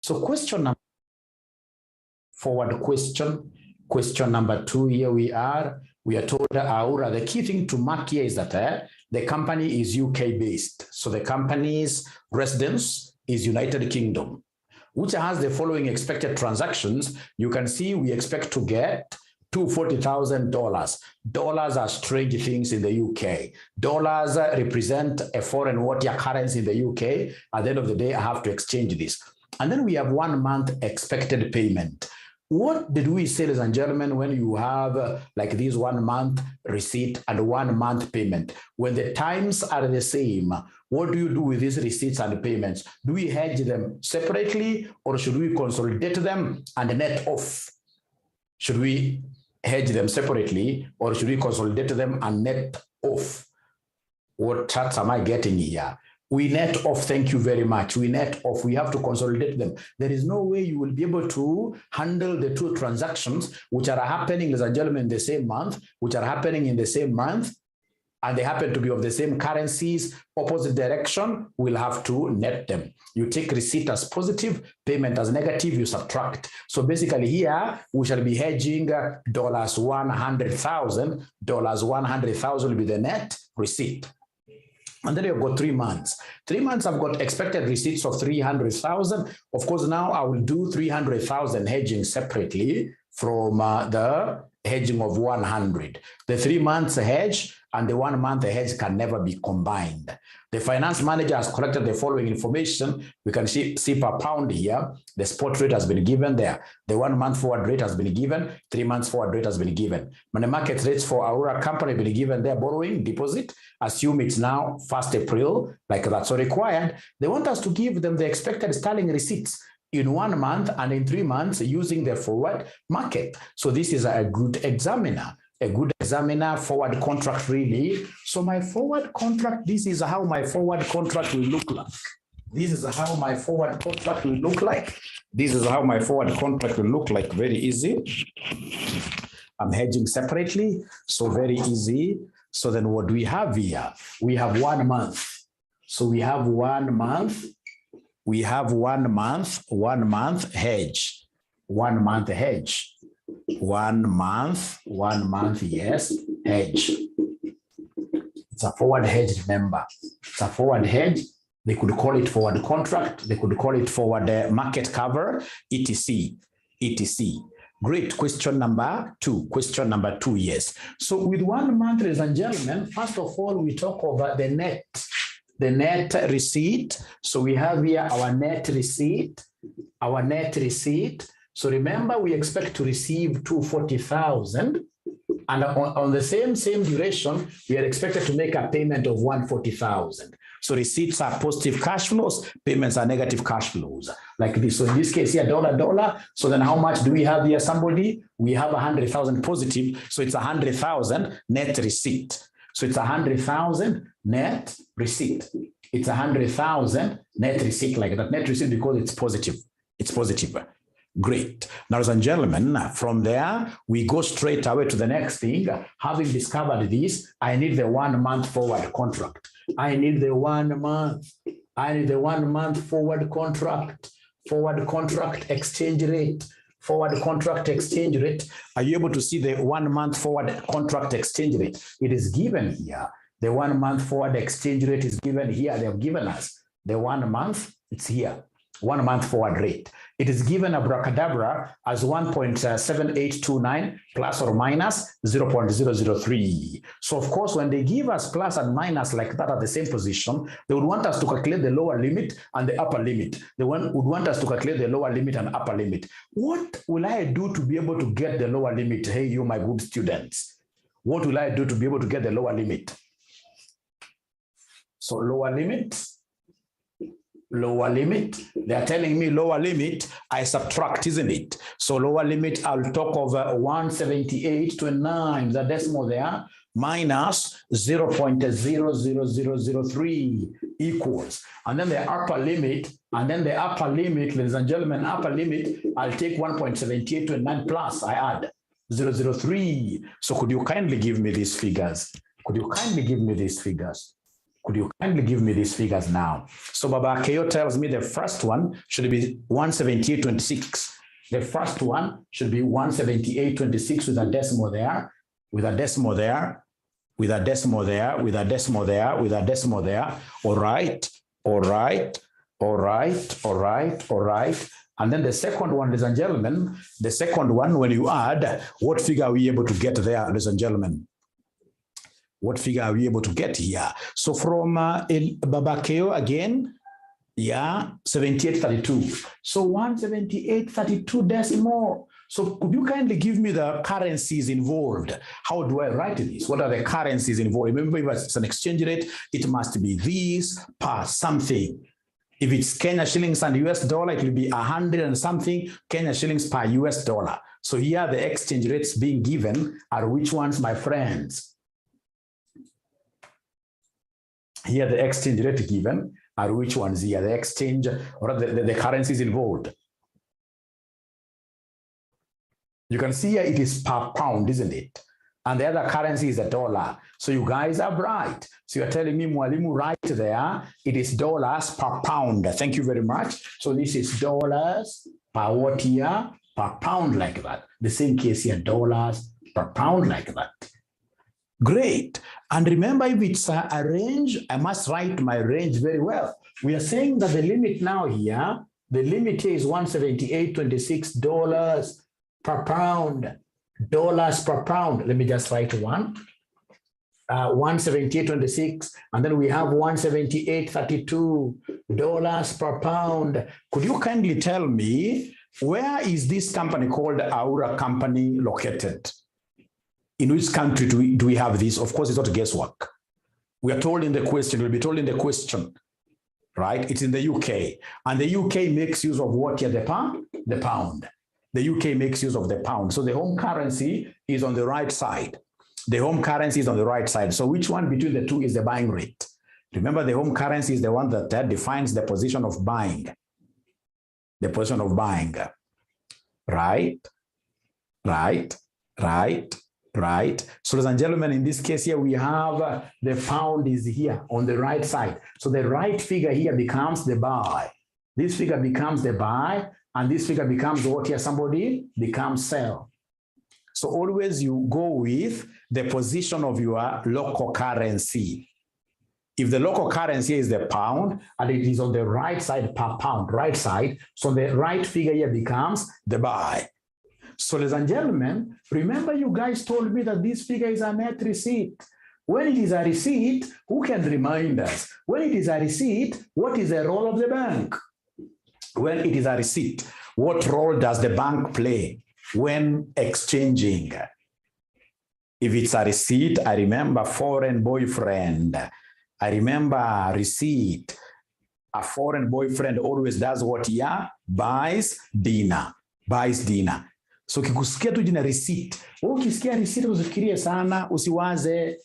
So question number 2, here we are told Aura, the key thing to mark here is that the company is UK based. So the company's residence is United Kingdom, which has the following expected transactions. You can see we expect to get $240,000. Dollars are strange things in the UK. Dollars represent a foreign water currency in the UK. At the end of the day, I have to exchange this. And then we have 1 month expected payment. What did we say, ladies and gentlemen, when you have like this 1 month receipt and 1 month payment? When the times are the same, what do you do with these receipts and payments? Do we hedge them separately, or should we consolidate them and net off? Should we hedge them separately, or should we consolidate them and net off? What charts am I getting here? We net off, thank you very much. We net off, we have to consolidate them. There is no way you will be able to handle the two transactions which are happening, ladies and gentlemen, in the same month, and they happen to be of the same currencies, opposite direction. We'll have to net them. You take receipt as positive, payment as negative, you subtract. So basically here, we shall be hedging $100,000. $100,000 will be the net receipt. And then you've got 3 months. 3 months, I've got expected receipts of 300,000. Of course, now I will do 300,000 hedging separately from the hedging of 100. The 3 months hedge and the 1 month hedge can never be combined. The finance manager has collected the following information. We can see per pound here. The spot rate has been given there. The 1 month forward rate has been given. 3 months forward rate has been given. Money market rates for Aura company have been given their borrowing deposit. Assume it's now 1st April, like that's all required. They want us to give them the expected sterling receipts in 1 month and in 3 months using the forward market. So this is a good examiner. Forward contract really. So my forward contract, this is how my forward contract will look like. Very easy. I'm hedging separately, so very easy. So then what do we have here? We have 1 month. So we have 1 month. We have 1 month, 1 month hedge. 1 month hedge. 1 month, 1 month, yes, hedge. It's a forward hedge, remember. It's a forward hedge. They could call it forward contract. They could call it forward market cover, etc. Great. Question number 2. Yes. So with 1 month, ladies and gentlemen, first of all, we talk about the net receipt. So we have here our net receipt. So remember, we expect to receive 240,000, and on the same duration, we are expected to make a payment of 140,000. So receipts are positive cash flows, payments are negative cash flows, like this. So in this case here, $. So then how much do we have here, somebody? We have 100,000 positive, so it's 100,000 net receipt. So it's 100,000 net receipt. It's 100,000 net receipt, like that. Net receipt because it's positive. Great. Now, ladies and gentlemen, from there, we go straight away to the next thing. Having discovered this, I need the 1 month forward contract. I need the 1 month forward contract exchange rate. Are you able to see the 1 month forward contract exchange rate? It is given here. The 1 month forward exchange rate is given here. They have given us the 1 month. It's here. 1 month forward rate. It is given abracadabra as 1.7829 plus or minus 0.003. So of course, when they give us plus and minus like that at the same position, they would want us to calculate the lower limit and the upper limit. They would want us to calculate the lower limit and upper limit. What will I do to be able to get the lower limit? Hey, you, my good students. What will I do to be able to get the lower limit? So lower limit. They are telling me lower limit, I subtract, isn't it? So lower limit, I'll talk of 178.29, the decimal there, minus 0.00003 equals. And then the upper limit, ladies and gentlemen, upper limit, I'll take 1.7829 plus, I add 003. So could you kindly give me these figures? Could you kindly give me these figures now? So Baba 𝐂𝐈𝐅𝐀 tells me the first one should be 178.26. The first one should be 178.26 with a decimal there, with a decimal there, with a decimal there, with a decimal there, with a decimal there. All right, all right, all right, all right, all right. And then the second one, ladies and gentlemen, the second one, when you add, what figure are we able to get there, ladies and gentlemen? What figure are we able to get here? So from Baba 𝐂𝐈𝐅𝐀 again, yeah, 78.32. So 178.32 decimal. So could you kindly give me the currencies involved? How do I write this? What are the currencies involved? Remember, if it's an exchange rate, it must be this per something. If it's Kenya shillings and US dollar, it will be 100 and something Kenya shillings per US dollar. So here the exchange rates being given are which ones, my friends? Here the exchange rate given are which ones here? The exchange or the currencies involved. You can see here it is per pound, isn't it? And the other currency is a dollar. So you guys are right. So you're telling me, Mwalimu, right there, it is dollars per pound. Thank you very much. So this is dollars per what here? Per pound, like that. The same case here, dollars per pound, like that. Great. And remember, if it's a range, I must write my range very well. We are saying that the limit now here, the limit here is $178.26 per pound. Dollars per pound. Let me just write 178.26, and then we have 178.32 dollars per pound. Could you kindly tell me, where is this company called 𝐨𝐼𝐅𝐀 company located? In which country do we have this? Of course, it's not guesswork. We are told in the question, we'll be told in the question, right? It's in the UK. And the UK makes use of what here? The pound? The pound. The UK makes use of the pound. So the home currency is on the right side. The home currency is on the right side. So which one between the two is the buying rate? Remember, the home currency is the one that defines the position of buying. The position of buying. Right, right, right, right. So ladies and gentlemen, in this case here, we have the pound is here on the right side. So the right figure here becomes the buy. This figure becomes the buy. And this figure becomes what here? Somebody becomes sell. So always you go with the position of your local currency. If the local currency is the pound and it is on the right side per pound, right side, so the right figure here becomes the buy. So ladies and gentlemen, remember you guys told me that this figure is a net receipt. When it is a receipt, who can remind us? When it is a receipt, what is the role of the bank? When it is a receipt, what role does the bank play when exchanging? If it's a receipt, I remember foreign boyfriend. I remember receipt. A foreign boyfriend always does what here? Buys dinner. Buys dinner. So ukisikia tu jina receipt, ukisikia receipt usifikirie sana, usiwaze.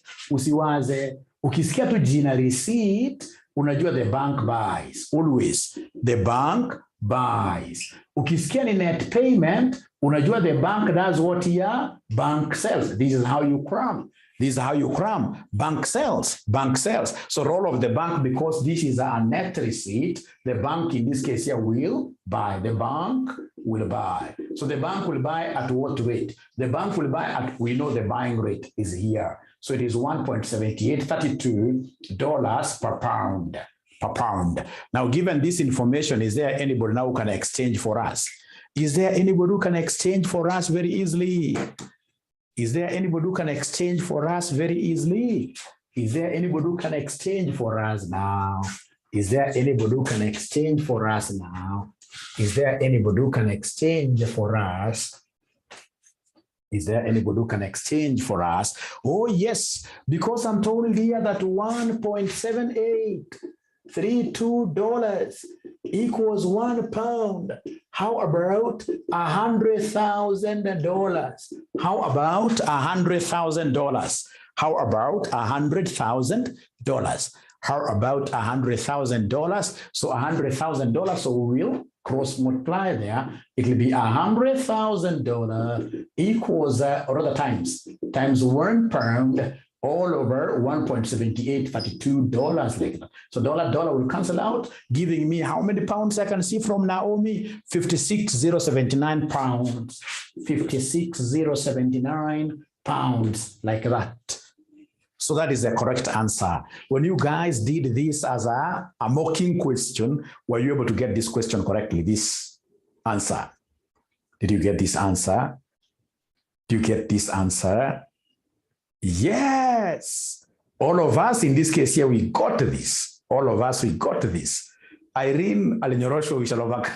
Ukisikia tu jina receipt, unajua the bank buys. Always the bank buys. Ukisikia ni net payment, unajua the bank does what here? Bank sells. This is how you cram. This is how you cram. Bank sells. Bank sells. So role of the bank, because this is a net receipt, the bank in this case here will buy. The bank will buy. So the bank will buy at what rate? The bank will buy at, we know the buying rate is here. So it is $1.7832 per pound. Per pound. Now, given this information, is there anybody now who can exchange for us? Is there anybody who can exchange for us very easily? Is there anybody who can exchange for us very easily? Is there anybody who can exchange for us now? Is there anybody who can exchange for us now? Is there anybody who can exchange for us? Is there anybody who can exchange for us? Oh, yes, because I'm told here that $1.7832 equals 1 pound. How about $100,000? How about $100,000? How about $100,000? How about $100,000? So $100,000, so we will cross multiply there. It will be $100,000 equals, or other times 1 pound all over $1.7832 like that. So dollar will cancel out, giving me how many pounds I can see from Naomi? 56,079 pounds. 56,079 pounds like that. So that is the correct answer. When you guys did this as a mocking question, were you able to get this question correctly, this answer? Did you get this answer? Do you get this answer? Yes. All of us in this case here, we got this. All of us, we got this. Irene Alinyorosho, we shall overcome.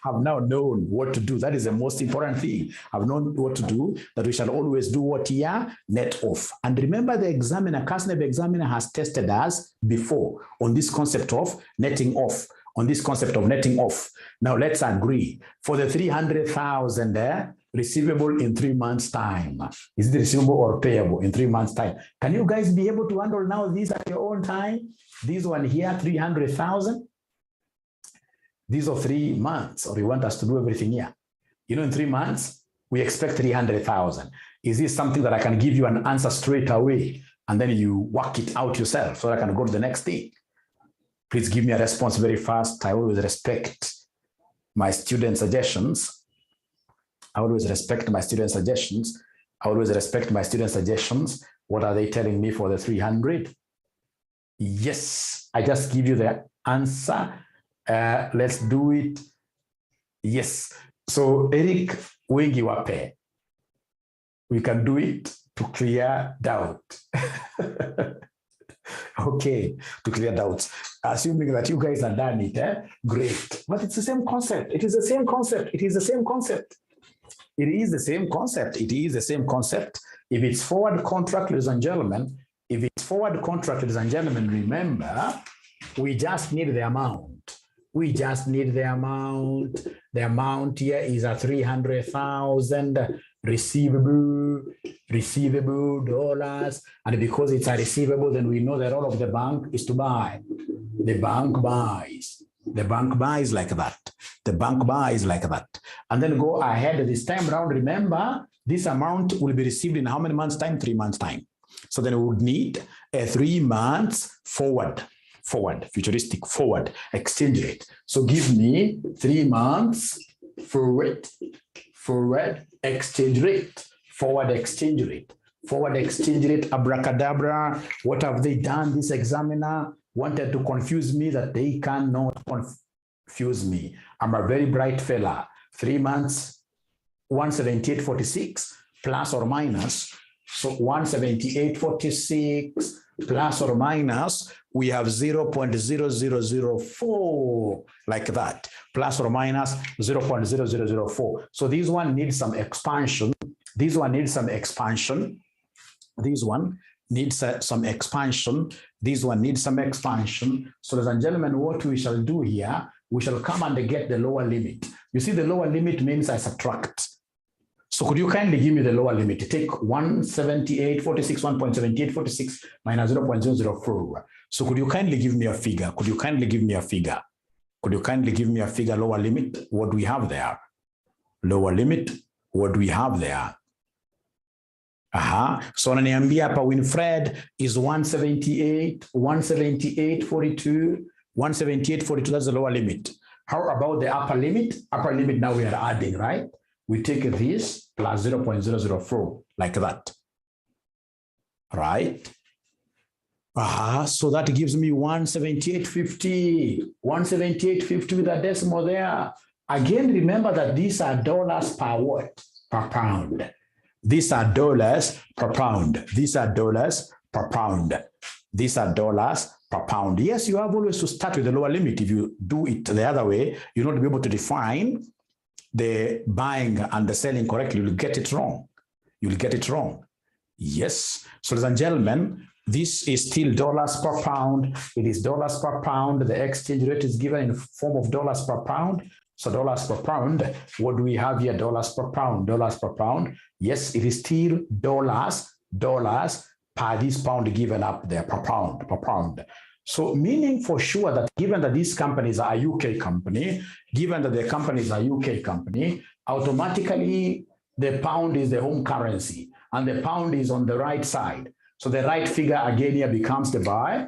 Have now known what to do. That is the most important thing. Have known what to do, that we shall always do what here? Net off. And remember, the examiner, CASNEB examiner, has tested us before on this concept of netting off. Now let's agree. For the 300,000 there, receivable in 3 months' time. Is it receivable or payable in 3 months' time? Can you guys be able to handle now these at your own time? This one here, 300,000. These are 3 months, or you want us to do everything here? You know, in 3 months, we expect 300,000. Is this something that I can give you an answer straight away, and then you work it out yourself so that I can go to the next thing? Please give me a response very fast. I always respect my student suggestions. What are they telling me for the 300? Yes, I just give you the answer. Let's do it. Yes. So Eric 𝐂𝐈𝐅𝐻, we can do it to clear doubt. Okay, to clear doubts. Assuming that you guys are done it, great. But it's the same concept. It is the same concept. If it's forward contract, ladies and gentlemen, remember, we just need the amount. The amount here is a 300,000 receivable dollars. And because it's a receivable, then we know the role of the bank is to buy. The bank buys like that. And then go ahead this time around. Remember, this amount will be received in how many months' time? 3 months' time. So then we would need a 3 months futuristic forward exchange rate. So give me 3 months forward exchange rate. Abracadabra. What have they done? This examiner wanted to confuse me that they cannot confuse me. I'm a very bright fella. 3 months, 178.46 plus or minus. So 178.46 plus or minus, we have 0.0004 like that, plus or minus 0.0004. So this one needs some expansion. This one needs some expansion. So ladies and gentlemen, what we shall do here, we shall come and get the lower limit. You see, the lower limit means I subtract. So could you kindly give me the lower limit? Take 178.46, 1.7846 minus 0.004. So could you kindly give me a figure? Lower limit? What do we have there? So ananiambia hapa Winfred is 178.42. 178.42, that's the lower limit. How about the upper limit? Upper limit, now we are adding, right? We take this plus 0.004 like that, right? So that gives me 178.50. 178.50 with a decimal there. Again, remember that these are dollars per what? Per pound. These are dollars per pound. Yes, you have always to start with the lower limit. If you do it the other way, you'll not be able to define the buying and the selling correctly. You'll get it wrong. Yes. So ladies and gentlemen, this is still dollars per pound. It is dollars per pound. The exchange rate is given in form of dollars per pound. So dollars per pound, what do we have here? Dollars per pound. Yes, it is still dollars per this pound given up there per pound. So meaning for sure that given that these companies are a UK company, automatically the pound is the home currency. and the pound is on the right side. So the right figure again here becomes the buy.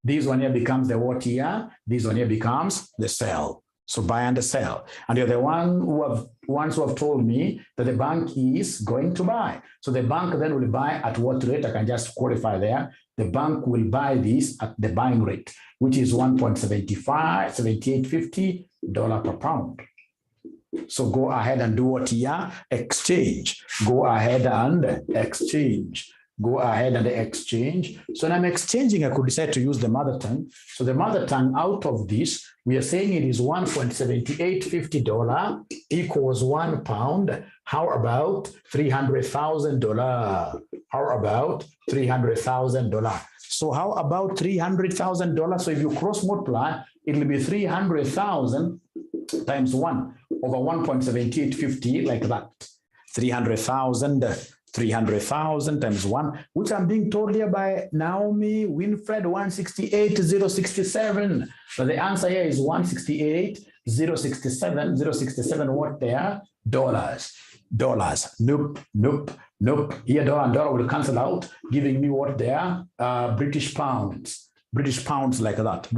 This one here becomes the what here? This one here becomes the sell. So buy and the sell. And you're the ones who have told me that the bank is going to buy. So the bank then will buy at what rate? I can just qualify there. The bank will buy this at the buying rate, which is $1.7850 per pound. So go ahead and do what here? Exchange. Go ahead and exchange. Go ahead and exchange. So when I'm exchanging, I could decide to use the mother tongue. So the mother tongue out of this, we are saying it is $1.7850 equals 1 pound. How about $300,000? How about $300,000? So how about $300,000? So if you cross multiply, it will be 300,000 times 1 over 1.7850, like that. 300,000 times 1, which I'm being told here by Naomi Winfred, 168,067. So the answer here is 168,067. What there? Dollars. Nope. Here dollar and dollar will cancel out, giving me what there? British pounds like that.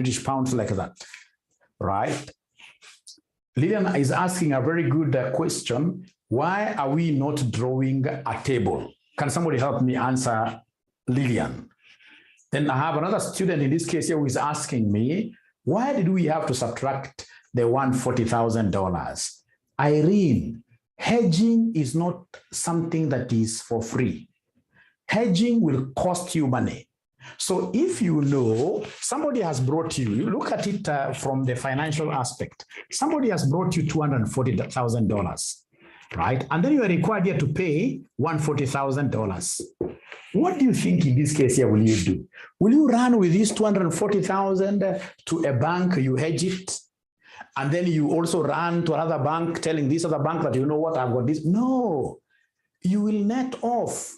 Right? Lillian is asking a very good question. Why are we not drawing a table? Can somebody help me answer Lillian? Then I have another student in this case here who is asking me, why did we have to subtract the $140,000? Irene, hedging is not something that is for free. Hedging will cost you money. So if you know, somebody has brought you, you look at it from the financial aspect, somebody has brought you $240,000. Right? And then you are required here to pay $140,000. What do you think in this case here will you do? Will you run with this $240,000 to a bank, you hedge it, and then you also run to another bank telling this other bank that, you know what, I've got this? No, you will net off.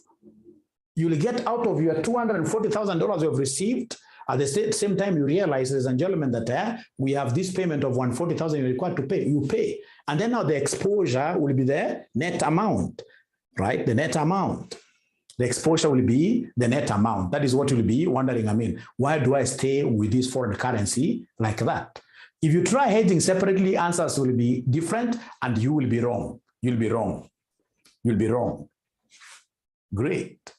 You will get out of your $240,000 you've received. At the same time, you realize, ladies and gentlemen, that we have this payment of $140,000 you're required to pay. You pay. And then now the exposure will be the net amount, right? The net amount. The exposure will be the net amount. That is what you'll be wondering, why do I stay with this foreign currency like that? If you try hedging separately, answers will be different and you will be wrong. You'll be wrong. Great.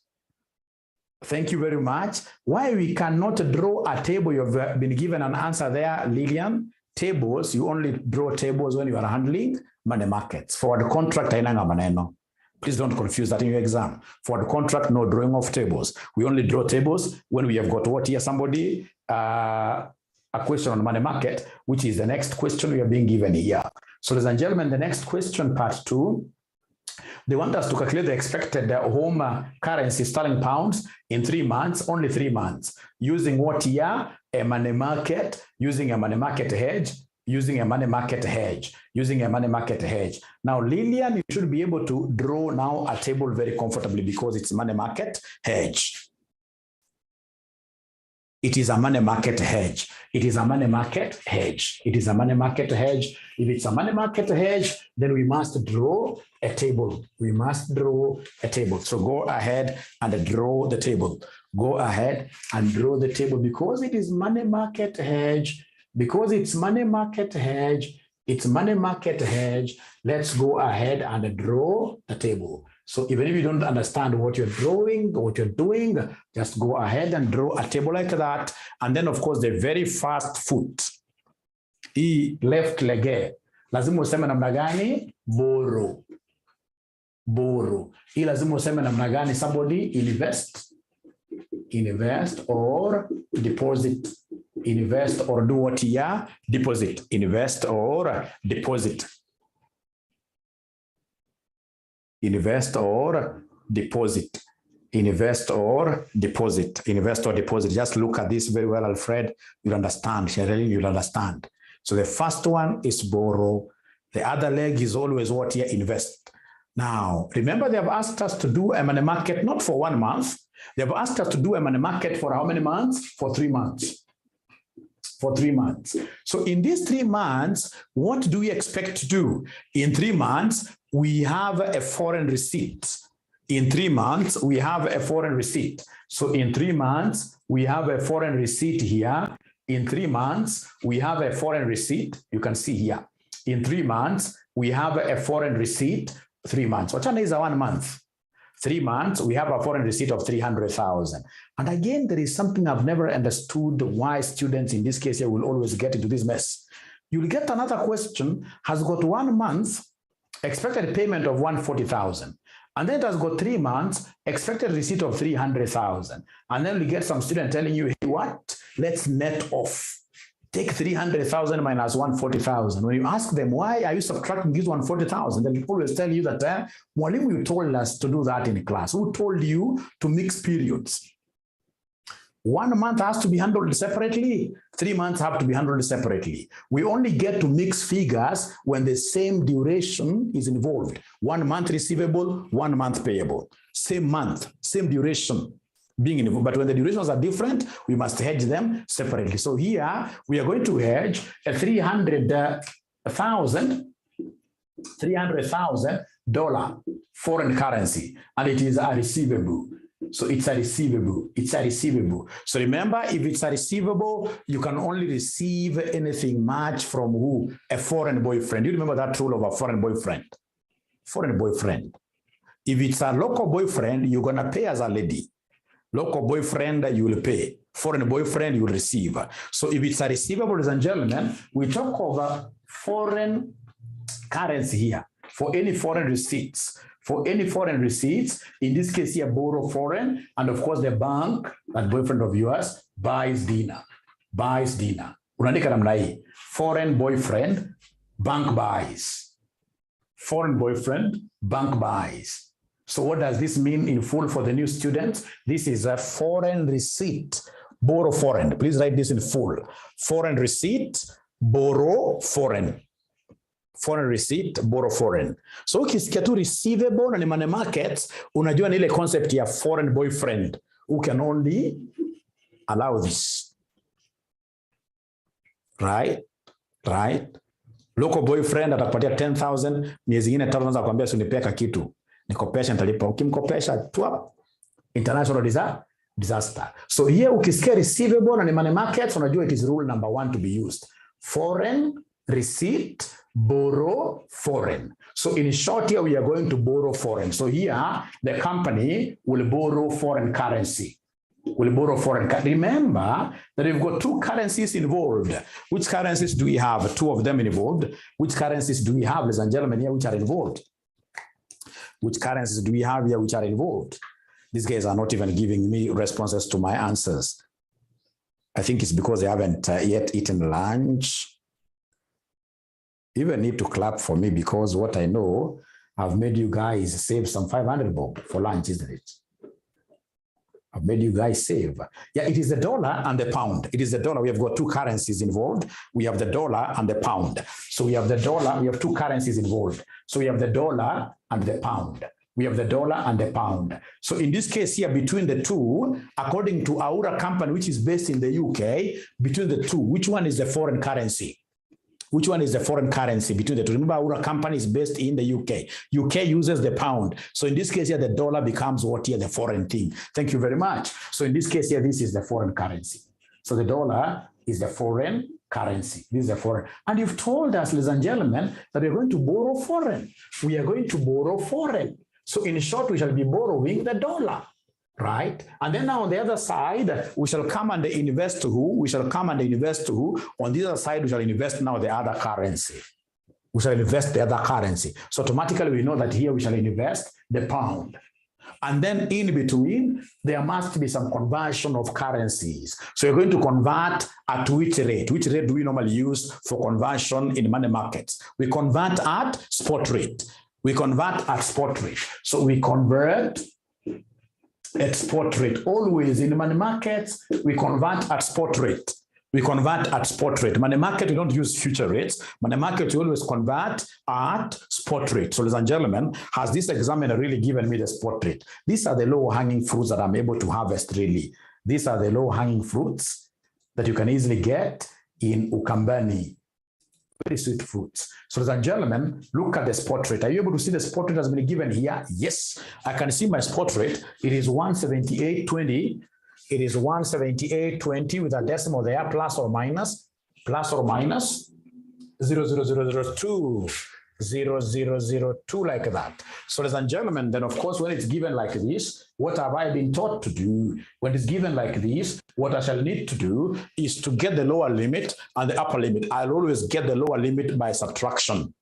Thank you very much. Why we cannot draw a table? You've been given an answer there, Lillian. Tables, you only draw tables when you are handling money markets. Forward contract, please don't confuse that in your exam. Forward contract, no drawing of tables. We only draw tables when we have got what here, somebody, a question on money market, which is the next question we are being given here. So ladies and gentlemen, the next question, part 2, they want us to calculate the expected home currency, sterling pounds, in 3 months, only 3 months, using what here? A money market, using a money market hedge, Now, Lillian, you should be able to draw now a table very comfortably because it's money market hedge. It is a money market hedge. If it's a money market hedge, then we must draw a table. So go ahead and draw the table. Because it is money market hedge. Let's go ahead and draw the table. So even if you don't understand what you're drawing, what you're doing, just go ahead and draw a table like that. And then, of course, the very first foot, left leg, lazima useme namna gani? Borrow. Lazima useme namna gani? Somebody invest or deposit. Invest or do what here? Deposit. Invest or deposit. Just look at this very well, Alfred. You'll understand. Cheryl, you'll understand. So the first one is borrow. The other leg is always what here? Invest. Now, remember they have asked us to do a money market not for 1 month. They have asked us to do a money market for how many months? For 3 months. So in these 3 months, what do we expect to do? In 3 months, we have a foreign receipt. In 3 months, we have a foreign receipt. So in 3 months, we have a foreign receipt here. In 3 months, we have a foreign receipt. You can see here. In 3 months, we have a foreign receipt. 3 months. What is a 1 month? 3 months, we have a foreign receipt of 300,000. And again, there is something I've never understood why students in this case here will always get into this mess. You'll get another question, has got 1 month, expected payment of 140,000. And then it has got 3 months, expected receipt of 300,000. And then we get some student telling you, hey, what? Let's net off. Take 300,000 minus 140,000. When you ask them, why are you subtracting this 140,000? Then people will tell you that, Mwalimu, you told us to do that in class. Who told you to mix periods? 1 month has to be handled separately. 3 months have to be handled separately. We only get to mix figures when the same duration is involved. 1 month receivable, 1 month payable. Same month, same duration being involved. But when the durations are different, we must hedge them separately. So here we are going to hedge a $300,000 foreign currency, and it is a receivable. So it's a receivable. It's a receivable. So remember, if it's a receivable, you can only receive anything much from who? A foreign boyfriend. You remember that rule of a foreign boyfriend? Foreign boyfriend. If it's a local boyfriend, you're going to pay as a lady. Local boyfriend, you will pay. Foreign boyfriend, you will receive. So if it's a receivable, ladies and gentlemen, we talk of foreign currency here for any foreign receipts. For any foreign receipts, in this case here, borrow foreign, and of course the bank, that boyfriend of yours, buys dinner. Buys dinner. Unaandika namna hii. Foreign boyfriend, bank buys. Foreign boyfriend, bank buys. So what does this mean in full for the new students? This is a foreign receipt, borrow foreign. Please write this in full. Foreign receipt, borrow foreign. Foreign receipt, borrow foreign. So ukisikia tu receivable na ni money markets, unajua ni ile concept ya foreign boyfriend who can only allow this. Right? Right? Local boyfriend atakupatia 10,000, miezi ingine 3 za kuambia usinipeka kitu. Nikopesha nitalipa. Ukimkopesha tu international disaster. So here ukisikia receivable na ni money markets, unajua it is rule number 1 to be used. Foreign receipt, borrow foreign. So in short here, we are going to borrow foreign. So here, the company will borrow foreign currency. Will borrow foreign. Remember that we've got 2 currencies involved. Which currencies do we have? 2 of them involved. Which currencies do we have, ladies and gentlemen, here which are involved? Which currencies do we have here which are involved? These guys are not even giving me responses to my answers. I think it's because they haven't yet eaten lunch. You even need to clap for me because what I know, I've made you guys save some 500 bob for lunch, isn't it? I've made you guys save. Yeah, it is the dollar and the pound. It is the dollar. We have got 2 currencies involved. We have the dollar and the pound. So we have the dollar, we have 2 currencies involved. So we have the dollar and the pound. We have the dollar and the pound. So in this case here, between the 2, according to 𝐂𝐼𝐅𝐸 company, which is based in the UK, between the 2, which one is the foreign currency? Which one is the foreign currency between the 2? Remember, 𝐂𝐼𝐅𝐸 company is based in the UK. UK uses the pound. So in this case here, the dollar becomes what here? The foreign thing. Thank you very much. So in this case here, this is the foreign currency. So the dollar is the foreign currency. This is the foreign. And you've told us, ladies and gentlemen, that we're going to borrow foreign. We are going to borrow foreign. So in short, we shall be borrowing the dollar. Right? And then now on the other side, we shall come and invest to who? We shall come and invest to who? On the other side, we shall invest now the other currency. We shall invest the other currency. So automatically we know that here we shall invest the pound. And then in between, there must be some conversion of currencies. So you're going to convert at which rate? Which rate do we normally use for conversion in money markets? We convert at spot rate. We convert at spot rate. So we convert at spot rate. Always in money markets, we convert at spot rate. We convert at spot rate. Money market, we don't use future rates. Money market, we always convert at spot rate. So ladies and gentlemen, has this examiner really given me the spot rate? These are the low-hanging fruits that I'm able to harvest really. These are the low-hanging fruits that you can easily get in Ukambani. very sweet fruits. So, ladies and gentlemen, look at the spot rate. Are you able to see the spot rate has been given here? Yes, I can see my spot rate. It is 178.20. It is 178.20 with a decimal there, plus or minus 0.0002. 0.0002 like that. So, ladies and gentlemen, then of course, when it's given like this, what have I been taught to do? When it's given like this, what I shall need to do is to get the lower limit and the upper limit. I'll always get the lower limit by subtraction.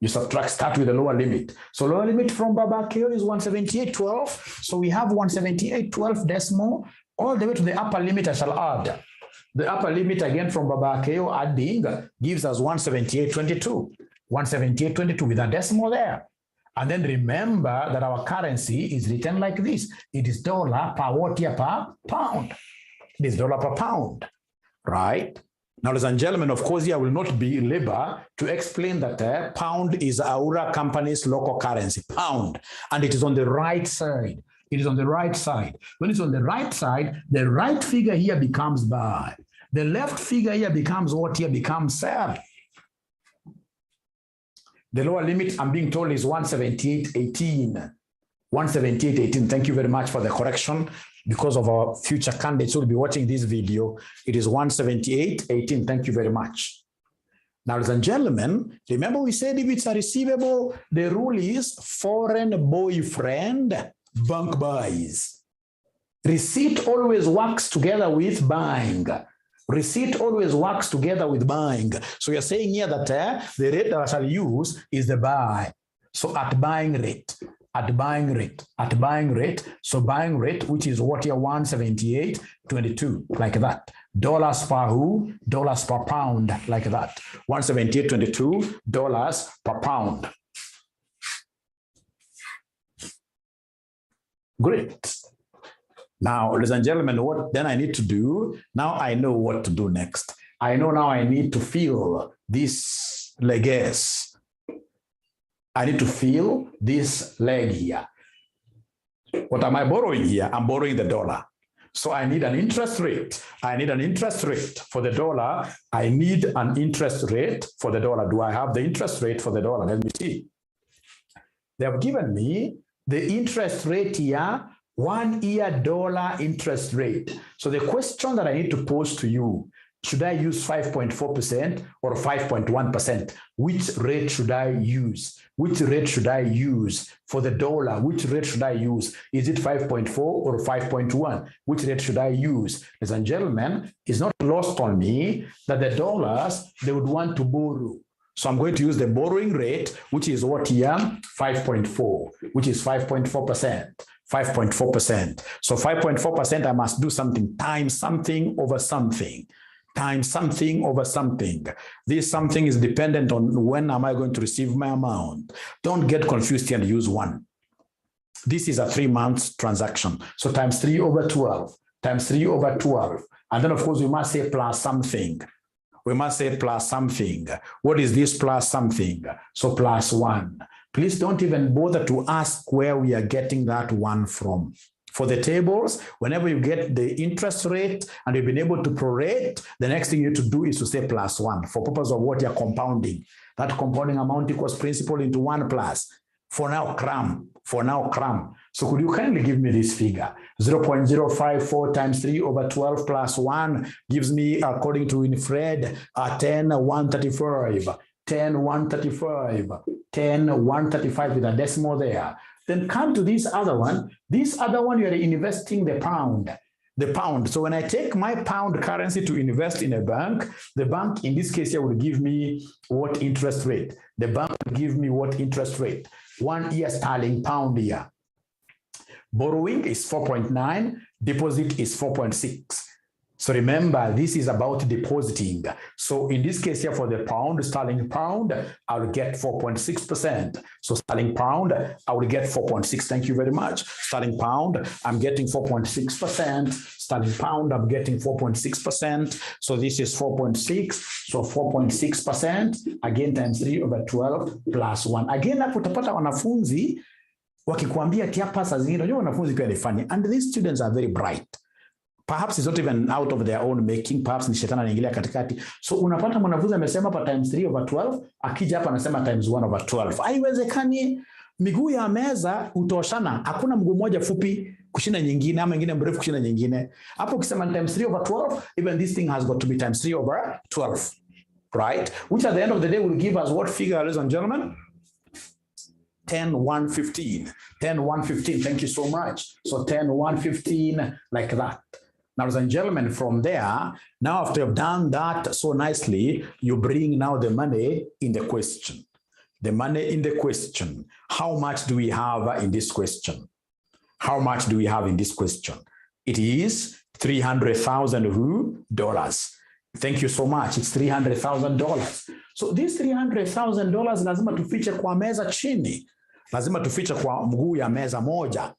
You start with the lower limit. So lower limit from 𝐵𝐴 is 178.12. So we have 178.12 decimal. All the way to the upper limit I shall add. The upper limit again from 𝐵𝐴 adding gives us 178.22. 178.22 with a decimal there. And then remember that our currency is written like this. It is dollar per what here per pound. It is dollar per pound, right? Now, ladies and gentlemen, of course, here will not be labor to explain that pound is 𝐴𝐼𝐅𝐻 company's local currency, pound, and it is on the right side. It is on the right side. When it's on the right side, the right figure here becomes buy. The left figure here becomes what here becomes sell. The lower limit I'm being told is 178.18. 178.18. Thank you very much for the correction. Because of our future candidates who will be watching this video, it is 178.18. Thank you very much. Now, ladies and gentlemen, remember we said if it's a receivable, the rule is foreign boyfriend, bank buys. Receipt always works together with buying. Receipt always works together with buying. So you're saying here that the rate that I shall use is the buy. So at buying rate. So buying rate, which is what here 178.22, like that. Dollars per who? Dollars per pound, like that. 178.22 dollars per pound. Great. Now, ladies and gentlemen, what then I need to do? Now I know what to do next. I know now I need to fill this legs. I need to fill this leg here. What am I borrowing here? I'm borrowing the dollar. So I need an interest rate. I need an interest rate for the dollar. I need an interest rate for the dollar. Do I have the interest rate for the dollar? Let me see. They have given me the interest rate here, 1 year dollar interest rate. So the question that I need to pose to you, should I use 5.4% or 5.1%? Which rate should I use? Which rate should I use for the dollar? Which rate should I use? Is it 5.4 or 5.1? Which rate should I use? Ladies and gentlemen, it's not lost on me that the dollars, they would want to borrow. So I'm going to use the borrowing rate, which is what here? 5.4, which is 5.4%. 5.4%. So 5.4%, I must do something, times something over something. Times something over something. This something is dependent on when am I going to receive my amount. Don't get confused here and use 1. This is a 3-month transaction. So times 3 over 12, times 3 over 12. And then of course we must say plus something. We must say plus something. What is this plus something? So plus 1. Please don't even bother to ask where we are getting that 1 from. For the tables, whenever you get the interest rate and you've been able to prorate, the next thing you need to do is to say plus 1 for purpose of what you're compounding. That compounding amount equals principal into 1 plus. For now, cram. For now, cram. So could you kindly give me this figure? 0.054 times 3 over 12 plus 1 gives me, according to Winfred, 10,135. 10,135. 10,135 with a decimal there. Then come to this other one. This other one, you are investing the pound. The pound. So when I take my pound currency to invest in a bank, the bank in this case here will give me what interest rate? The bank will give me what interest rate? 1 year sterling pound here. Borrowing is 4.9, deposit is 4.6. So remember, this is about depositing. So in this case here for the pound, sterling pound, I will get 4.6%. So sterling pound, I will get 4.6. Thank you very much. Sterling pound, I'm getting 4.6%. Sterling pound, I'm getting 4.6%. So this is 4.6. So 4.6%, again times 3 over 12 plus 1. Again, hapo utapata wanafunzi wakikuambia tia pasa zingine. Unajua wanafunzi pia ni funny. And these students are very bright. Perhaps it's not even out of their own making, perhaps ni shetani anaingilia katikati. So unapata mwanafunzi amesema hapa times 3/12, akija hapa anasema times 1/12. Haiwezekani. Miguu ya meza utoshana. Hakuna mguu mmoja fupi kushinda nyingine ama nyingine mrefu kushinda nyingine. Hapo ukisema times 3/12, even this thing has got to be times 3/12. Right? Which at the end of the day will give us what figure, ladies and gentlemen? 10,115. 10,115. Thank you so much. So 10,115 like that. Now, ladies and gentlemen, from there, now after you've done that so nicely, you bring now the money in the question. The money in the question. How much do we have in this question? How much do we have in this question? It is $300,000. Thank you so much. It's $300,000. So this $300,000 lazima tufiche kwa meza chini. Lazima tufiche kwa mguu ya meza moja.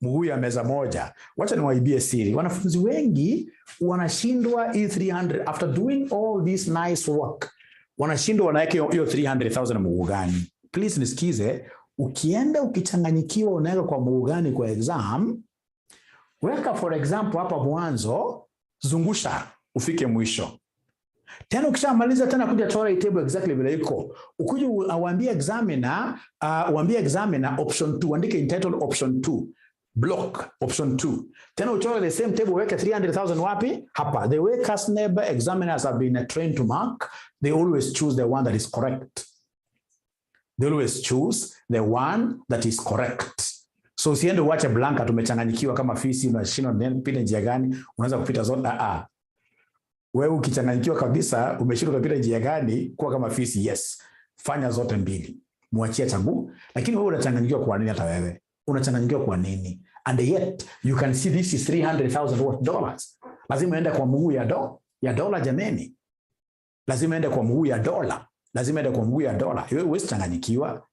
Mguu ya meza moja. Wacha niwaibie siri. Wanafunzi wengi wanashindwa hii 300 after doing all this nice work. Wanashindwa wanaweka hiyo 300,000 mguu gani? Please nisikize, ukienda ukichanganyikiwa unaweka kwa mguu gani kwa exam? Weka for example hapa mwanzo, zungusha ufike mwisho. Tena ukishamaliza tena kuja toa table exactly vile iko. Ukuje uambie examiner, option 2, uandike entitled option 2. Block option 2. Tena utoe the same table weke 300,000 wapi? Hapa. The way CASNEB examiners have been trained to mark, they always choose the one that is correct. They always choose the one that is correct. So usiende uache blanka tumechanganyikiwa kama fisi unashindwa pita njia gani, unaweza kupita zote. Wewe ukichanganyikiwa kabisa umeshindwa kupita njia gani kwa kama fisi, yes. Fanya zote mbili. Muachie chaguo, lakini wewe unachanganyikiwa kwa nini hata wewe? Unachanganyikiwa kwa nini? And yet you can see this is $300,000. Lazima ende kwa mguu ya dola jameni. Lazima ende kwa mguu ya dola. Lazima ende kwa mguu ya dola. Wewe usichanganyikiwa.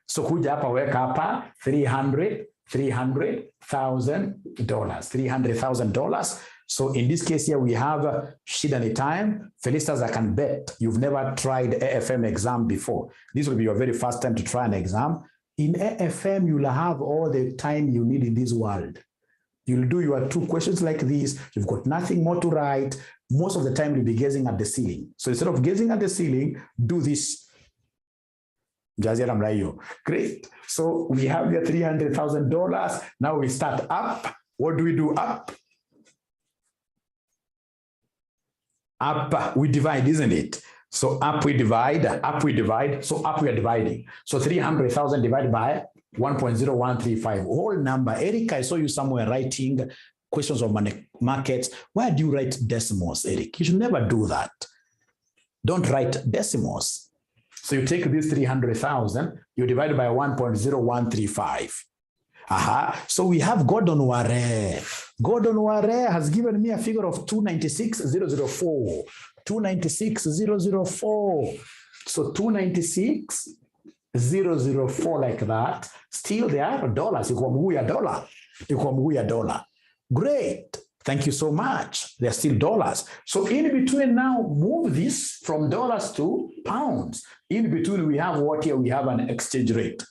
So kuja hapa weka hapa $300,000. So in this case here we have shida ni time. Felicitas, I can bet you've never tried AFM exam before. This will be your very first time to try an exam. In AFM, you'll have all the time you need in this world. You'll do your 2 questions like this. You've got nothing more to write. Most of the time, you'll be gazing at the ceiling. So instead of gazing at the ceiling, do this. Great. So we have your $300,000. Now we start up. What do we do up? Up, we divide, isn't it? So up we divide, so up we are dividing. So 300,000 divided by 1.0135, whole number. Eric, I saw you somewhere writing questions of markets. Why do you write decimals, Eric? You should never do that. Don't write decimals. So you take this 300,000, you divide by 1.0135. So we have Gordon Ware. Gordon Ware has given me a figure of 296,004. 296,004. So 296,004 like that. Still they are dollars. Dollar. Great. Thank you so much. They're still dollars. So in between now, move this from dollars to pounds. In between we have what here? We have an exchange rate.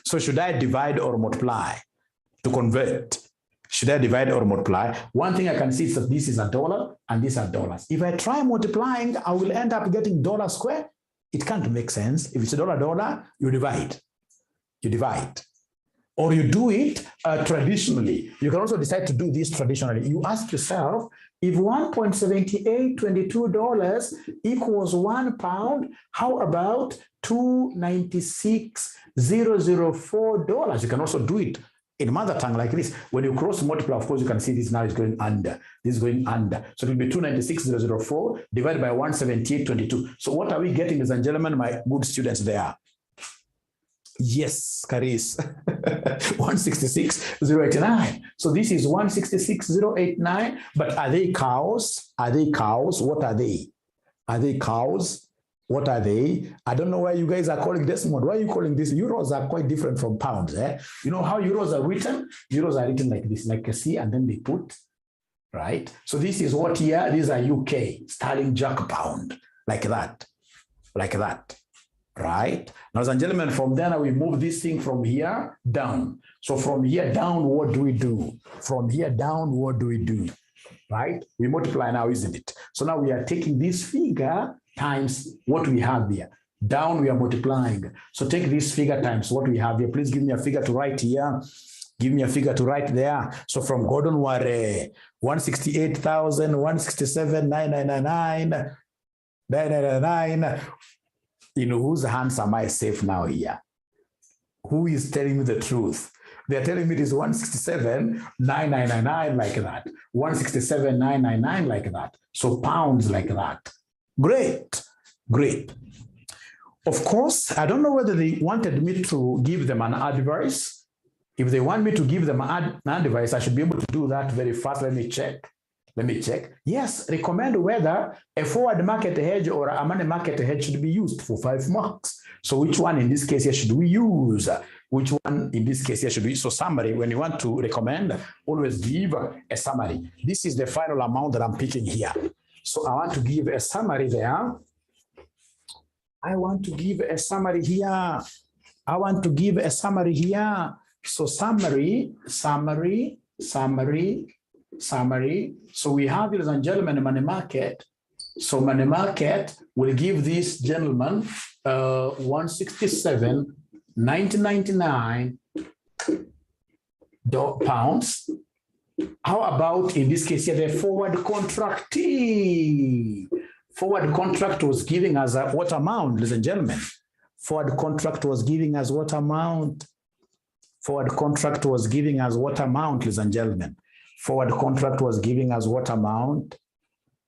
So should I divide or multiply to convert? Should I divide or multiply? One thing I can see is that this is a dollar and these are dollars. If I try multiplying, I will end up getting dollar square. It can't make sense. If it's a dollar, you divide. You divide. Or you do it traditionally. You can also decide to do this traditionally. You ask yourself, if $1.7822 equals £1, how about $296,004? You can also do it in mother tongue like this. When you cross multiply, of course, you can see this now is going under. This is going under. So it will be 296,004 divided by 178.22. So what are we getting, ladies and gentlemen, my good students there? Yes, Caris. 166,089. So this is 166,089. But are they cows? Are they cows? What are they? Are they cows? What are they? I don't know why you guys are calling decimal. Why are you calling this? Euros are quite different from pounds. You know how euros are written? Euros are written like this, like a C, and then they put, right? So this is what here? These are UK, sterling jack pound, like that, right? Now, ladies and gentlemen, from there we move this thing from here down. So from here down, what do we do? From here down, what do we do? right? We multiply now, isn't it? So now we are taking this figure times what we have here. Down, we are multiplying. So take this figure times what we have here. Please give me a figure to write here. Give me a figure to write there. So from Gordon Ware, 168,167,999. In whose hands am I safe now here? Who is telling me the truth? They're telling me it is 167,999 like that. 167,999 like that. So pounds like that. Great, great. Of course, I don't know whether they wanted me to give them an advice. If they want me to give them an advice, I should be able to do that very fast. Let me check. Yes, recommend whether a forward market hedge or a money market hedge should be used for 5 marks. So which one in this case here should we use? Which one in this case here should we? So summary, when you want to recommend, always give a summary. This is the final amount that I'm picking here. So I want to give a summary there. I want to give a summary here. So summary. So we have, ladies and gentlemen, money market. So money market will give this gentleman 167,999 pounds. How about in this case here, the forward contract? Forward contract was giving us what amount, ladies and gentlemen? Forward contract was giving us what amount? Forward contract was giving us what amount, ladies and gentlemen? Forward contract was giving us what amount?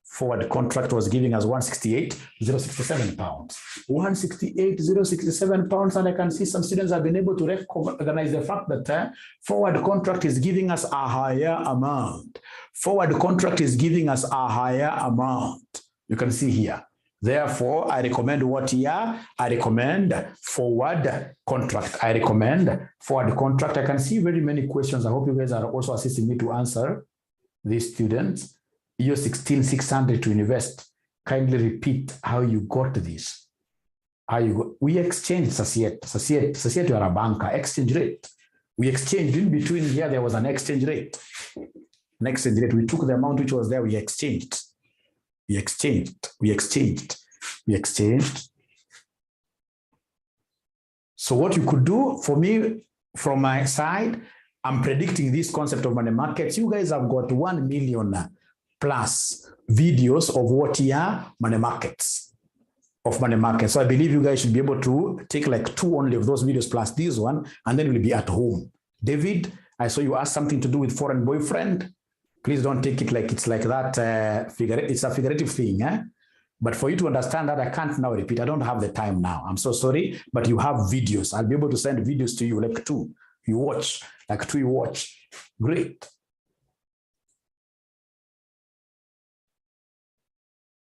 Forward contract was giving us 168,067 pounds. 168,067 pounds, and I can see some students have been able to recognize the fact that forward contract is giving us a higher amount. Forward contract is giving us a higher amount. You can see here. Therefore, I recommend what here? I recommend forward contract. I recommend forward contract. I can see very many questions. I hope you guys are also assisting me to answer these students. Year 16,600 to invest. Kindly repeat how you got this. How you got. We exchanged Sasiet, you are a banker. Exchange rate. We exchanged in between here. There was an exchange rate. An exchange rate. We took the amount which was there. We exchanged. So what you could do for me, from my side, I'm predicting this concept of money markets. You guys have got 1 million plus videos of what here money markets. So I believe you guys should be able to take like 2 only of those videos plus this one, and then we'll be at home. David, I saw you ask something to do with foreign boyfriend. Please don't take it like it's like that. It's a figurative thing. But for you to understand that, I can't now repeat. I don't have the time now. I'm so sorry, but you have videos. I'll be able to send videos to you, like 2. You watch, like 2 you watch. Great.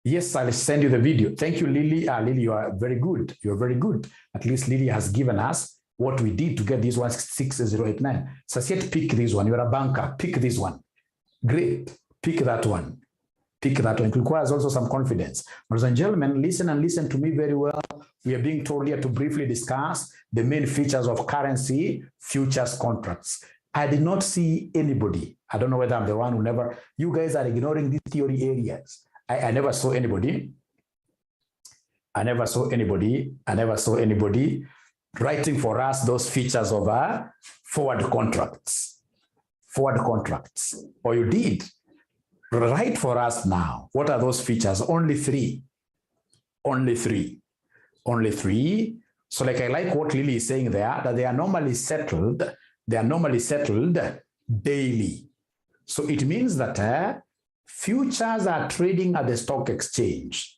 Yes, I'll send you the video. Thank you, Lily. Lily, you are very good. You're very good. At least Lily has given us what we did to get this 166,089. Sasiet, pick this one. You're a banker. Pick this one. Great. Pick that one. It requires also some confidence. Ladies and gentlemen, listen and listen to me very well. We are being told here to briefly discuss the main features of currency futures contracts. I did not see anybody. I don't know whether I'm the one who never. You guys are ignoring these theory areas. I never saw anybody. I never saw anybody writing for us those features of forward contracts. Or you did. Write for us now. What are those features? Only 3. Only three. So like I like what Lily is saying there, that they are normally settled. Daily. So it means that futures are trading at the stock exchange,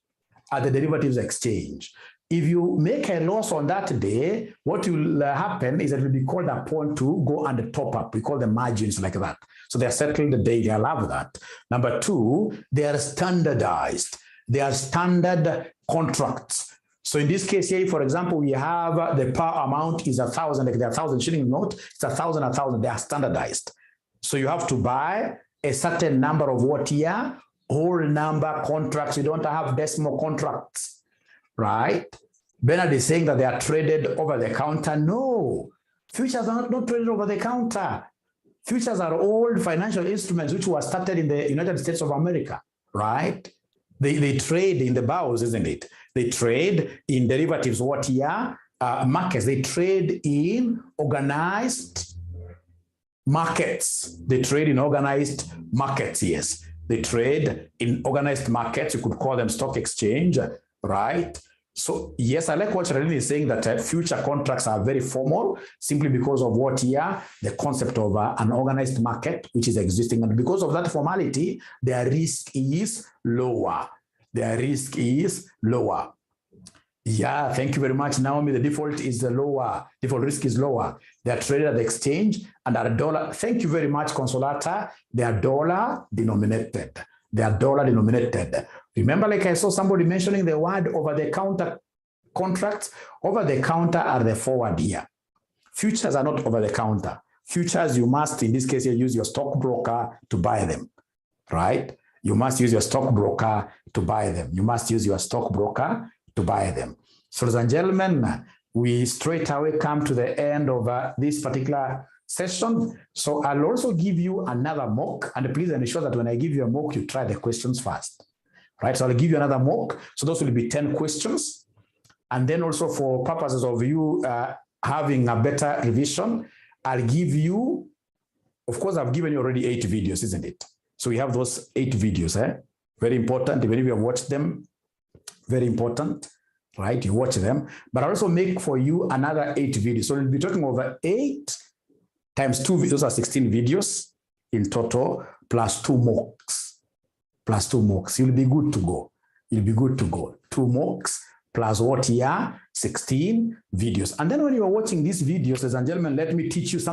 at the derivatives exchange. If you make a loss on that day, what will happen is that it will be called upon to go and top up. We call them margins like that. So they are settled daily. I love that. Number 2, they are standardized. They are standard contracts. So in this case here, for example, we have the par amount is 1,000, like the 1,000 shilling note. It's 1,000. They are standardized. So you have to buy a certain number of what here? Whole number contracts. You don't have decimal contracts, right? Bernard is saying that they are traded over the counter. No, futures are not traded over the counter. Futures are old financial instruments which were started in the United States of America, right? They trade in the bourse, isn't it? They trade in derivatives, markets. They trade in organized markets. They trade in organized markets, yes. They trade in organized markets. You could call them stock exchange, right? So yes, I like what Charlene is saying, that future contracts are very formal simply because of the concept of an organized market which is existing. And because of that formality, their risk is lower. Their risk is lower. Yeah, thank you very much, Naomi. The default is lower. Default risk is lower. They are traded at the exchange and at $1. Thank you very much, Consolata. They are dollar denominated. They are dollar denominated. Remember, like I saw somebody mentioning the word over-the-counter contracts. Over-the-counter are the forward here. Futures are not over-the-counter. Futures, you must, in this case, use your stockbroker to buy them, right? You must use your stockbroker to buy them. You must use your stockbroker to buy them. So, ladies and gentlemen, we straight away come to the end of this particular session. So I'll also give you another mock, and please ensure that when I give you a mock, you try the questions first, right? So I'll give you another mock. So those will be 10 questions. And then also for purposes of you having a better revision, I'll give you, of course, I've given you already 8 videos, isn't it? So we have those 8 videos, very important. Even if you have watched them, very important, right? You watch them, but I'll also make for you another 8 videos. So we'll be talking over 8 times 2 videos are 16 videos in total, plus 2 mocks. Plus 2 mocks. You'll be good to go. You'll be good to go. 2 mocks plus 16 videos. And then when you are watching these videos, ladies and gentlemen, let me teach you something.